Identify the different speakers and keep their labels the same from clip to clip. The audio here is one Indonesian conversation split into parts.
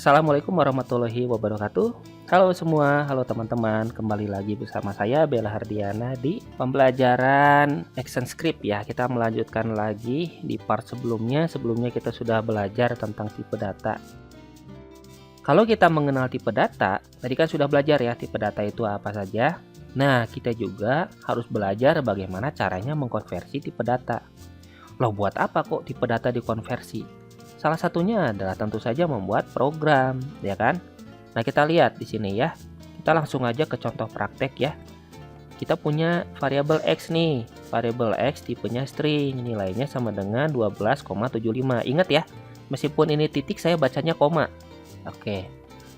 Speaker 1: Assalamualaikum warahmatullahi wabarakatuh. Halo semua, halo teman-teman. Kembali lagi bersama saya Bella Hardiana di pembelajaran ActionScript ya. Kita melanjutkan lagi di part sebelumnya. Sebelumnya kita sudah belajar tentang tipe data. Kalau kita mengenal tipe data, tadi kan sudah belajar ya tipe data itu apa saja. Nah, kita juga harus belajar bagaimana caranya mengkonversi tipe data. Loh, buat apa kok tipe data dikonversi? Salah satunya adalah tentu saja membuat program, ya kan? Nah, kita lihat di sini ya. Kita langsung aja ke contoh praktek ya. Kita punya variabel X nih. Variabel X tipenya string, nilainya sama dengan 12,75. Ingat ya, meskipun ini titik saya bacanya koma. Oke.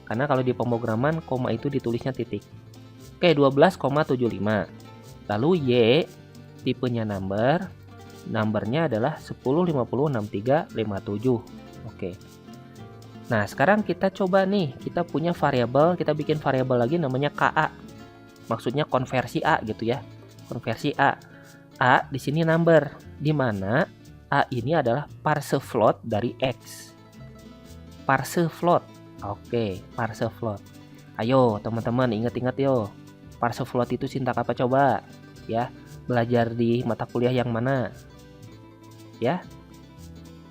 Speaker 1: Karena kalau di pemrograman koma itu ditulisnya titik. Oke, 12,75. Lalu Y tipenya number. Numbernya adalah 10506357. Oke. Nah, sekarang kita coba nih, kita punya variabel, kita bikin variabel lagi namanya KA. Maksudnya konversi A gitu ya. Konversi A. A di sini number, di mana A ini adalah parse float dari X. Parse float. Oke, parse float. Ayo, teman-teman ingat-ingat yo. Parse float itu sintak apa coba? Ya, belajar di mata kuliah yang mana? Ya,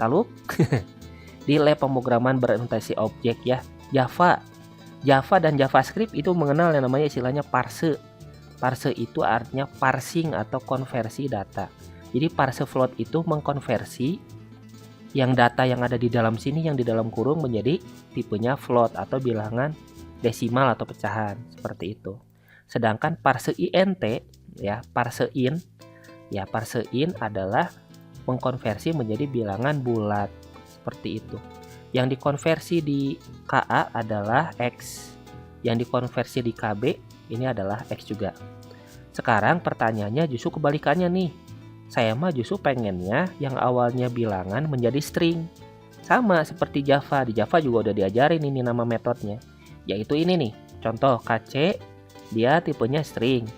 Speaker 1: lalu di lab pemrograman berorientasi objek ya, Java dan JavaScript itu mengenal yang namanya istilahnya parse. Parse itu artinya parsing atau konversi data. Jadi parse float itu mengkonversi yang data yang ada di dalam sini, yang di dalam kurung, menjadi tipenya float atau bilangan desimal atau pecahan seperti itu. Sedangkan parse int ya, parse in adalah mengkonversi menjadi bilangan bulat seperti itu. Yang dikonversi di KA adalah X, yang dikonversi di KB ini adalah X juga. Sekarang pertanyaannya justru kebalikannya nih. Saya mah justru pengennya yang awalnya bilangan menjadi string. Sama seperti Java. Di Java juga udah diajarin ini nama metodenya, yaitu ini nih. Contoh KC, dia tipenya string.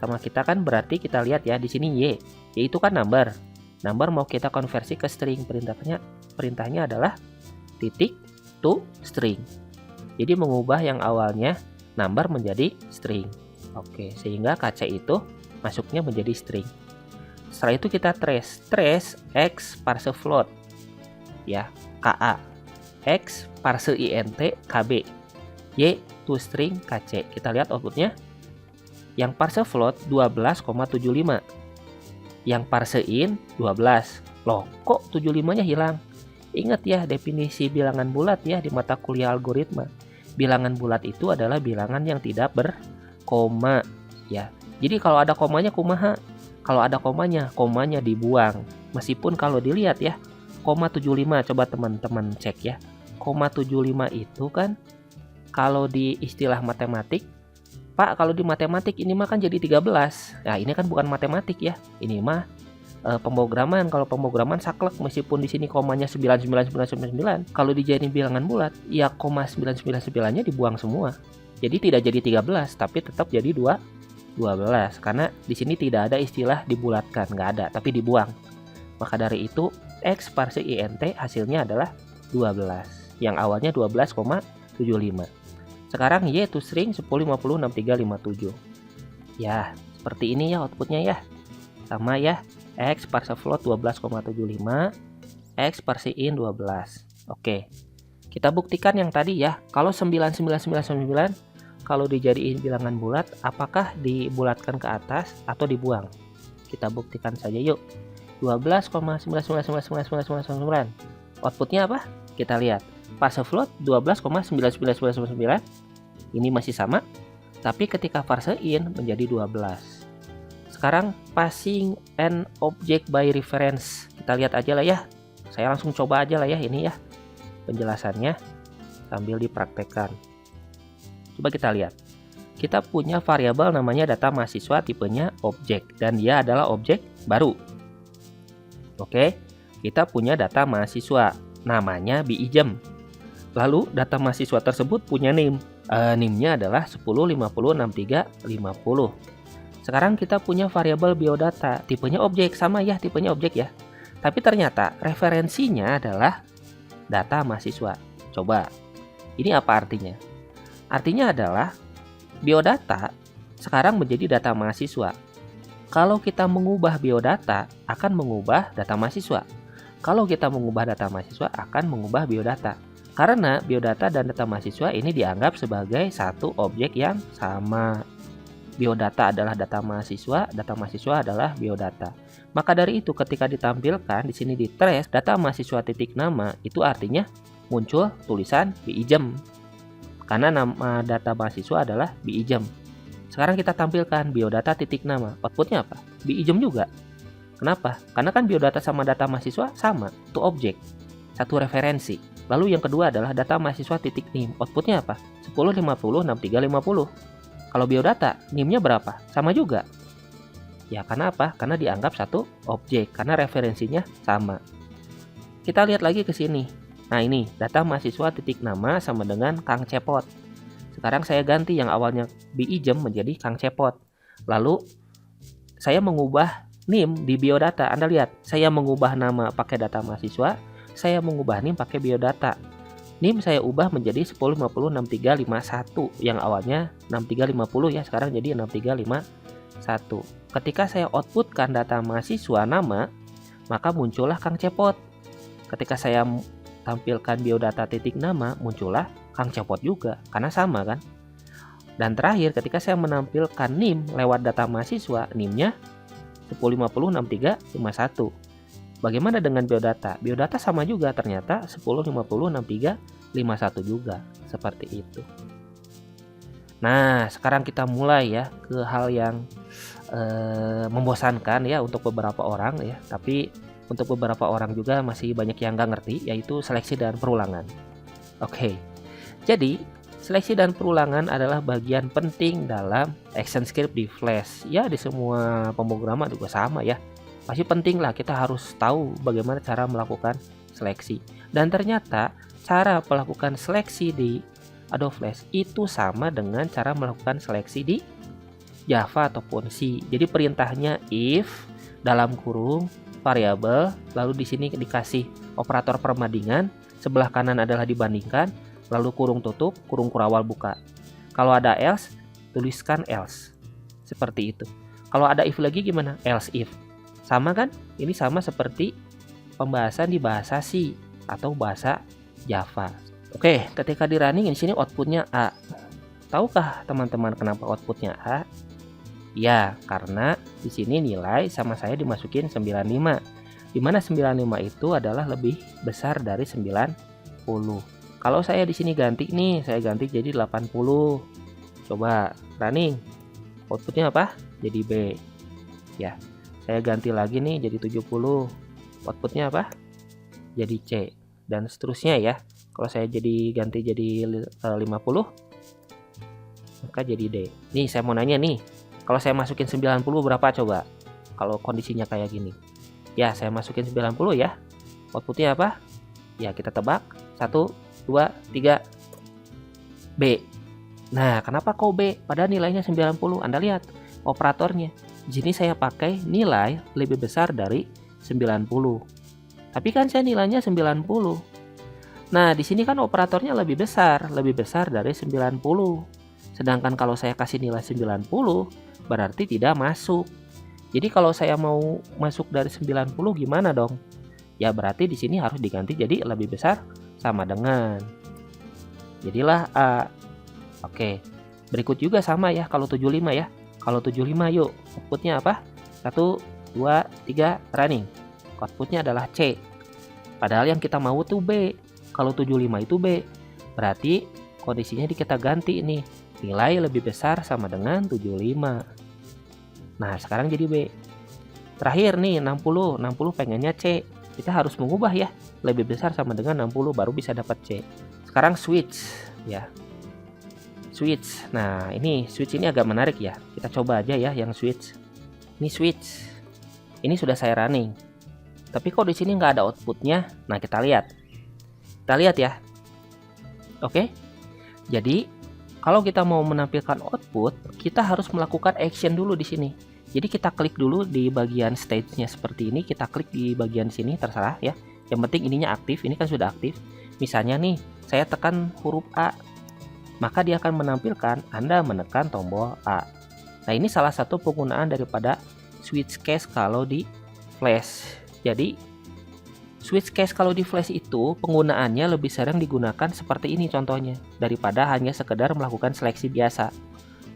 Speaker 1: Sama kita kan berarti kita lihat ya di sini Y itu kan number. Number mau kita konversi ke string, perintahnya adalah titik to string. Jadi mengubah yang awalnya number menjadi string. Oke, sehingga KC itu masuknya menjadi string. Setelah itu kita trace X parse float ya, KA, X parse int KB, Y to string KC. Kita lihat outputnya. Yang parse float 12,75. Yang parse in 12. Loh, kok 75-nya hilang? Ingat ya definisi bilangan bulat ya di mata kuliah algoritma. Bilangan bulat itu adalah bilangan yang tidak berkoma ya. Jadi kalau ada komanya kumaha? Kalau ada komanya dibuang. Meskipun kalau dilihat ya, koma 75, coba teman-teman cek ya. Koma 75 itu kan kalau di istilah matematik, Pak, kalau di matematik ini mah kan jadi 13. Nah, ini kan bukan matematik ya. Ini mah pemrograman. Kalau pemrograman saklek, meskipun di sini komanya 99999, kalau dijadiin bilangan bulat, ya koma 999-nya dibuang semua. Jadi tidak jadi 13, tapi tetap jadi 12. Karena di sini tidak ada istilah dibulatkan, nggak ada, tapi dibuang. Maka dari itu, X parse int hasilnya adalah 12. Yang awalnya 12,75. Sekarang Y to string 10506357. Ya, seperti ini ya outputnya ya. Sama ya, X parse float 12,75, X parse in 12. Oke. Kita buktikan yang tadi ya. Kalau 99999 kalau dijadiin bilangan bulat, apakah dibulatkan ke atas atau dibuang? Kita buktikan saja yuk. 12,9999999. Outputnya apa? Kita lihat. Parse float 12,99999. Ini masih sama, tapi ketika parse in menjadi 12. Sekarang passing an object by reference. Kita lihat aja lah ya. Saya langsung coba aja lah ya ini ya penjelasannya sambil dipraktekkan. Coba kita lihat. Kita punya variabel namanya data mahasiswa, tipenya objek, dan dia adalah objek baru. Oke, kita punya data mahasiswa namanya biijem. Lalu data mahasiswa tersebut punya name. Name-nya adalah 10506350. Sekarang kita punya variabel biodata, tipenya objek, sama ya tipenya objek ya. Tapi ternyata referensinya adalah data mahasiswa. Coba Ini apa artinya? Artinya adalah biodata sekarang menjadi data mahasiswa. Kalau kita mengubah biodata, akan mengubah data mahasiswa. Kalau kita mengubah data mahasiswa, akan mengubah biodata. Karena biodata dan data mahasiswa ini dianggap sebagai satu objek yang sama. Biodata adalah data mahasiswa adalah biodata. Maka dari itu ketika ditampilkan di sini di trace data mahasiswa titik nama, itu artinya muncul tulisan biijem. Karena nama data mahasiswa adalah biijem. Sekarang kita tampilkan biodata titik nama. Outputnya apa? Biijem juga. Kenapa? Karena kan biodata sama data mahasiswa sama, itu objek, satu referensi. Lalu yang kedua adalah data mahasiswa titik nim. Outputnya apa? 10, 50, 63, 50. Kalau biodata, NIM-nya berapa? Sama juga. Ya, karena apa? Karena dianggap satu objek, karena referensinya sama. Kita lihat lagi ke sini. Nah, ini data mahasiswa titik nama sama dengan Kang Cepot. Sekarang saya ganti yang awalnya biijem menjadi Kang Cepot. Lalu saya mengubah NIM di biodata. Anda lihat, saya mengubah nama pakai data mahasiswa, saya mengubah NIM pakai biodata. NIM saya ubah menjadi 10, 50, 63, 51. Yang awalnya 63, 50 ya, sekarang jadi 63, 51. Ketika saya outputkan data mahasiswa nama, maka muncullah Kang Cepot. Ketika saya tampilkan biodata titik nama, muncullah Kang Cepot juga, karena sama kan. Dan terakhir, ketika saya menampilkan NIM lewat data mahasiswa, NIM-nya 10, 50, 63, 51. Bagaimana dengan biodata? Biodata sama juga, ternyata 10, 50, 63, 51 juga. Seperti itu. Nah, sekarang kita mulai ya ke hal yang membosankan ya untuk beberapa orang ya. Tapi untuk beberapa orang juga masih banyak yang nggak ngerti, yaitu seleksi dan perulangan. Oke, jadi seleksi dan perulangan adalah bagian penting dalam ActionScript di Flash. Ya, di semua pemrograman juga sama ya. Pasti penting lah, kita harus tahu bagaimana cara melakukan seleksi. Dan ternyata cara melakukan seleksi di Adobe Flash itu sama dengan cara melakukan seleksi di Java ataupun C. Jadi perintahnya if dalam kurung variabel, lalu di sini dikasih operator perbandingan, sebelah kanan adalah dibandingkan, lalu kurung tutup, kurung kurawal buka. Kalau ada else, tuliskan else. Seperti itu. Kalau ada if lagi gimana? Else if. Sama kan? Ini sama seperti pembahasan di bahasa C atau bahasa Java. Oke, ketika di running di sini outputnya A. Tahukah teman-teman kenapa outputnya A? Ya, karena di sini nilai sama saya dimasukin 95. Di mana 95 itu adalah lebih besar dari 90. Kalau saya di sini ganti nih, saya ganti jadi 80. Coba running. Outputnya apa? Jadi B. Ya. Saya ganti lagi nih jadi 70. Outputnya apa? Jadi C. Dan seterusnya ya. Kalau saya ganti jadi 50, maka jadi D. Nih saya mau nanya nih. Kalau saya masukin 90 berapa coba? Kalau kondisinya kayak gini. Ya, saya masukin 90 ya. Outputnya apa? Ya, kita tebak. 1, 2, 3. B. Nah, kenapa kok B? Padahal nilainya 90. Anda lihat operatornya. Di sini saya pakai nilai lebih besar dari 90. Tapi kan saya nilainya 90. Nah, di sini kan operatornya lebih besar dari 90. Sedangkan kalau saya kasih nilai 90, berarti tidak masuk. Jadi kalau saya mau masuk dari 90 gimana dong? Ya berarti di sini harus diganti jadi lebih besar sama dengan. Jadilah A. Oke. Berikut juga sama ya kalau 75 ya. Kalau 75 yuk, outputnya apa? 1, 2, 3, running. Outputnya adalah C. Padahal yang kita mau tuh B. Kalau 75 itu B. Berarti kondisinya kita ganti nih. Nilai lebih besar sama dengan 75. Nah, sekarang jadi B. Terakhir nih 60. 60 pengennya C. Kita harus mengubah ya. Lebih besar sama dengan 60 baru bisa dapat C. Sekarang switch ya. Switch. Nah, ini switch ini agak menarik ya. Kita coba aja ya yang switch. Ini switch. Ini sudah saya running. Tapi kok di sini nggak ada outputnya? Nah, kita lihat. Kita lihat ya. Oke. Jadi, kalau kita mau menampilkan output, kita harus melakukan action dulu di sini. Jadi kita klik dulu di bagian stage-nya seperti ini. Kita klik di bagian sini, terserah ya. Yang penting ininya aktif. Ini kan sudah aktif. Misalnya nih, saya tekan huruf A, maka dia akan menampilkan Anda menekan tombol A. Nah, ini salah satu penggunaan daripada switch case kalau di flash. Jadi switch case kalau di flash itu penggunaannya lebih sering digunakan seperti ini contohnya, daripada hanya sekedar melakukan seleksi biasa.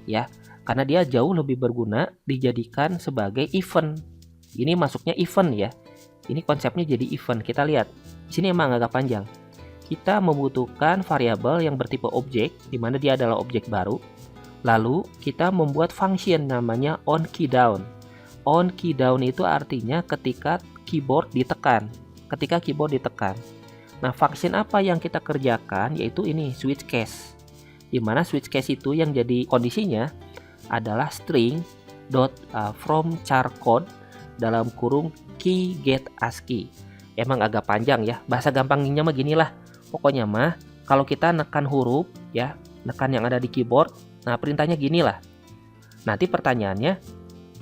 Speaker 1: Ya, karena dia jauh lebih berguna dijadikan sebagai event. Ini masuknya event ya. Ini konsepnya jadi event. Kita lihat. Di sini emang agak panjang. Kita membutuhkan variabel yang bertipe objek, di mana dia adalah objek baru. Lalu kita membuat function namanya onKeyDown. OnKeyDown itu artinya ketika keyboard ditekan. Nah, function apa yang kita kerjakan yaitu ini switch case. Di mana switch case itu yang jadi kondisinya adalah string from char code dalam kurung key get ASCII. Emang agak panjang ya. Bahasa gampangnya mah gini lah. Pokoknya mah kalau kita nekan huruf ya, nekan yang ada di keyboard, nah perintahnya gini lah. Nanti pertanyaannya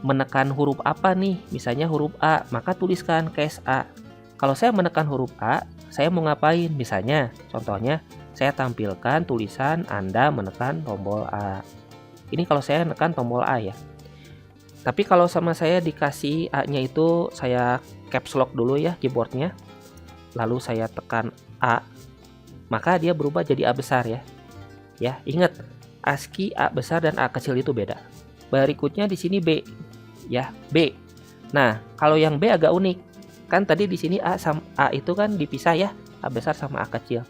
Speaker 1: menekan huruf apa nih? Misalnya huruf A, maka tuliskan case A. Kalau saya menekan huruf A, saya mau ngapain? Misalnya, contohnya saya tampilkan tulisan Anda menekan tombol A. Ini kalau saya menekan tombol A ya. Tapi kalau sama saya dikasih A-nya itu saya caps lock dulu ya keyboardnya. Lalu saya tekan A, maka dia berubah jadi A besar ya. Ya, ingat ASCII A besar dan A kecil itu beda. Berikutnya di sini B. Ya, B. Nah, kalau yang B agak unik. Kan tadi di sini A sama A itu kan dipisah ya, A besar sama A kecil.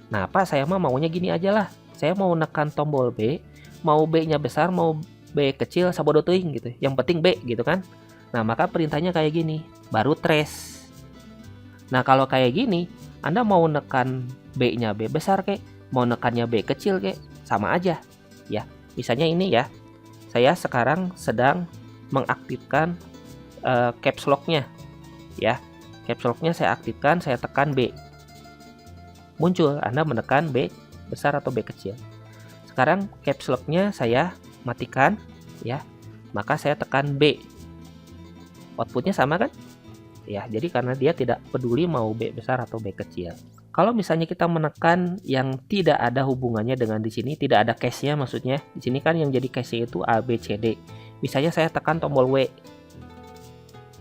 Speaker 1: Nah, Pak, saya maunya gini aja lah. Saya mau nekan tombol B, mau B-nya besar, mau B kecil, sabodo teuing gitu. Yang penting B gitu kan. Nah, maka perintahnya kayak gini, baru trace. Nah, kalau kayak gini, Anda mau nekan B-nya B besar kek, mau nekannya B kecil kek, sama aja. Ya, misalnya ini ya. Saya sekarang sedang mengaktifkan caps lock-nya. Ya, caps lock-nya saya aktifkan, saya tekan B. Muncul Anda menekan B besar atau B kecil. Sekarang caps lock-nya saya matikan ya. Maka saya tekan B. Outputnya sama kan? Ya, jadi karena dia tidak peduli mau B besar atau B kecil. Kalau misalnya kita menekan yang tidak ada hubungannya dengan di sini, tidak ada case-nya maksudnya. Di sini kan yang jadi case itu A, B, C, D. Misalnya saya tekan tombol W.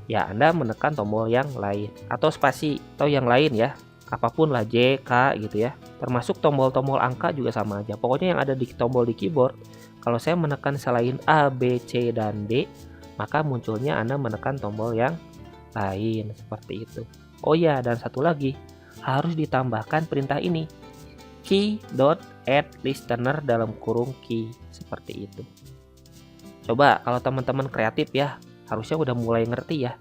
Speaker 1: Ya, Anda menekan tombol yang lain atau spasi atau yang lain ya. Apapun lah J, K gitu ya. Termasuk tombol-tombol angka juga sama aja. Pokoknya yang ada di tombol di keyboard, kalau saya menekan selain A, B, C, dan D, maka munculnya Anda menekan tombol yang lain seperti itu. Oh ya, dan satu lagi, harus ditambahkan perintah ini, key.addListener dalam kurung key, seperti itu. Coba kalau teman-teman kreatif ya, harusnya udah mulai ngerti ya.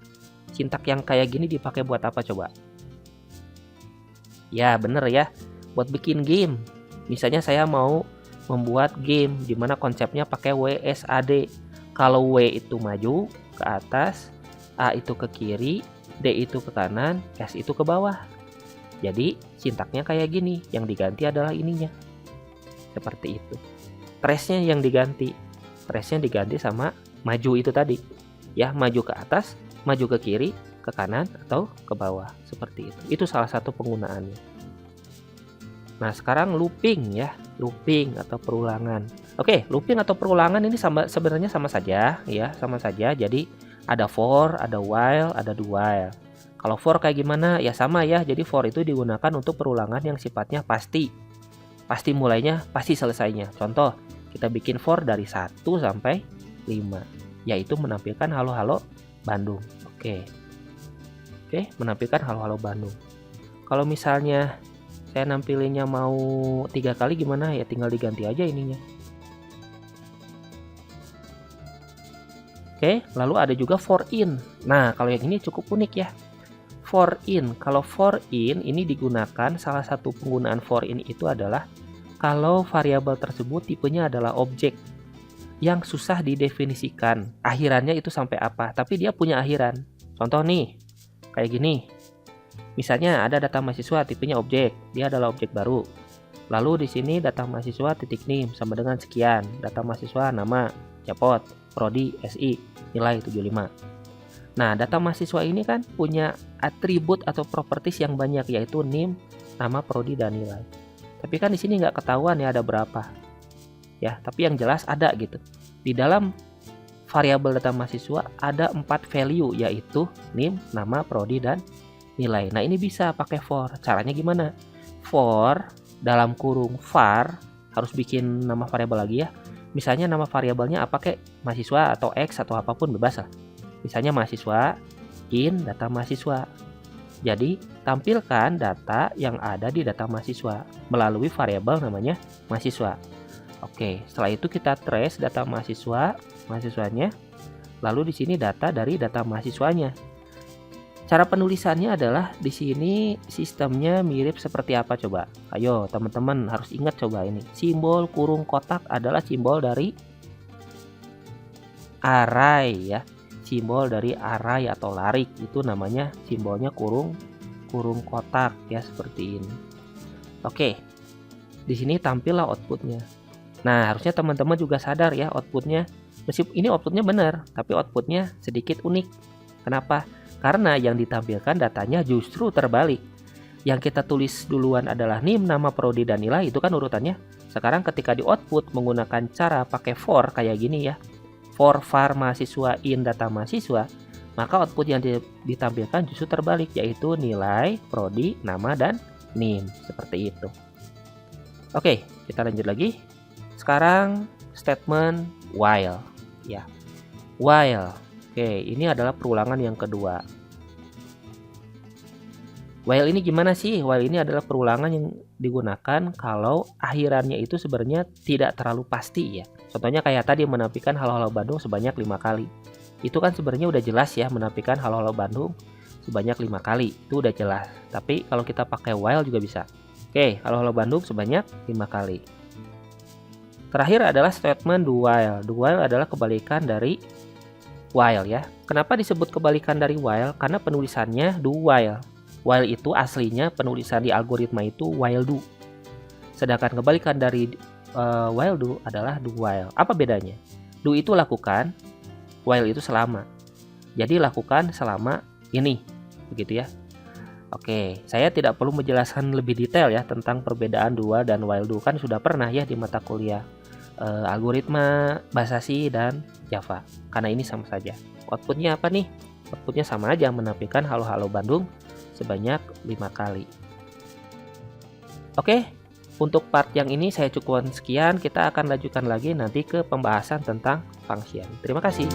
Speaker 1: Sintak yang kayak gini dipakai buat apa coba? Ya bener ya, buat bikin game. Misalnya saya mau membuat game dimana konsepnya pakai WSAD. Kalau W itu maju ke atas, A itu ke kiri, D itu ke kanan, S itu ke bawah. Jadi sintaknya kayak gini, yang diganti adalah ininya. Seperti itu. Trace-nya yang diganti. Trace-nya diganti sama maju itu tadi. Ya, maju ke atas, maju ke kiri, ke kanan, atau ke bawah. Seperti itu. Itu salah satu penggunaannya. Nah, sekarang looping ya. Looping atau perulangan. Oke, looping atau perulangan ini sebenarnya sama saja ya, sama saja. Jadi ada for, ada while, ada do while. Kalau for kayak gimana? Ya sama ya. Jadi for itu digunakan untuk perulangan yang sifatnya pasti. Pasti mulainya, pasti selesainya. Contoh, kita bikin for dari 1 sampai 5. Yaitu menampilkan halo-halo Bandung. Oke, menampilkan halo-halo Bandung. Kalau misalnya saya nampilinnya mau 3 kali gimana? Ya tinggal diganti aja ininya. Oke, lalu ada juga for in. Nah, kalau yang ini cukup unik ya. For in, kalau for in ini digunakan, salah satu penggunaan for in itu adalah kalau variabel tersebut tipenya adalah objek yang susah didefinisikan. Akhirannya itu sampai apa, tapi dia punya akhiran. Contoh nih, kayak gini. Misalnya ada data mahasiswa tipenya objek, dia adalah objek baru. Lalu di sini data mahasiswa titik name sama dengan sekian. Data mahasiswa nama, Japot, prodi, SI, nilai 75. Nah, data mahasiswa ini kan punya atribut atau properties yang banyak, yaitu NIM, nama, prodi, dan nilai. Tapi kan di sini nggak ketahuan ya ada berapa. Ya, tapi yang jelas ada gitu. Di dalam variabel data mahasiswa ada 4 value, yaitu NIM, nama, prodi, dan nilai. Nah, ini bisa pakai for. Caranya gimana? For dalam kurung var, harus bikin nama variabel lagi ya. Misalnya nama variabelnya apa kek? Mahasiswa atau X atau apapun, bebas lah. Misalnya mahasiswa in data mahasiswa. Jadi, tampilkan data yang ada di data mahasiswa melalui variabel namanya mahasiswa. Oke, setelah itu kita trace data mahasiswanya. Lalu di sini data dari data mahasiswanya. Cara penulisannya adalah di sini sistemnya mirip seperti apa coba? Ayo, teman-teman harus ingat coba ini. Simbol kurung kotak adalah simbol dari array ya. Simbol dari array atau larik itu namanya simbolnya kurung kotak ya, seperti ini. Oke. Di sini tampillah outputnya. Nah, harusnya teman-teman juga sadar ya outputnya. Meskipun ini outputnya benar, tapi outputnya sedikit unik. Kenapa? Karena yang ditampilkan datanya justru terbalik. Yang kita tulis duluan adalah NIM, nama, prodi, dan nilai, itu kan urutannya. Sekarang ketika di output menggunakan cara pakai for kayak gini ya. For var mahasiswa in data mahasiswa, maka output yang ditampilkan justru terbalik, yaitu nilai, prodi, nama, dan NIM. Seperti itu. Oke, kita lanjut lagi. Sekarang statement while ya. While. Oke, ini adalah perulangan yang kedua. While ini gimana sih? While ini adalah perulangan yang digunakan kalau akhirannya itu sebenarnya tidak terlalu pasti ya. Contohnya kayak tadi menampilkan halo-halo Bandung sebanyak 5 kali. Itu kan sebenarnya udah jelas ya, menampilkan halo-halo Bandung sebanyak 5 kali. Itu udah jelas. Tapi kalau kita pakai while juga bisa. Oke, halo-halo Bandung sebanyak 5 kali. Terakhir adalah statement do while. Do while adalah kebalikan dari while ya. Kenapa disebut kebalikan dari while? Karena penulisannya do while. While itu aslinya penulisan di algoritma itu while do. Sedangkan kebalikan dari while do adalah do while. Apa bedanya? Do itu lakukan, while itu selama. Jadi lakukan selama ini, begitu ya. Oke, saya tidak perlu menjelaskan lebih detail ya tentang perbedaan do while dan while do, kan sudah pernah ya di mata kuliah algoritma, bahasa C, dan Java. Karena ini sama saja. Outputnya apa nih? Outputnya sama aja, menampilkan halo-halo Bandung sebanyak 5 kali. Oke, untuk part yang ini saya cukupkan sekian. Kita akan lanjutkan lagi nanti ke pembahasan tentang function. Terima kasih.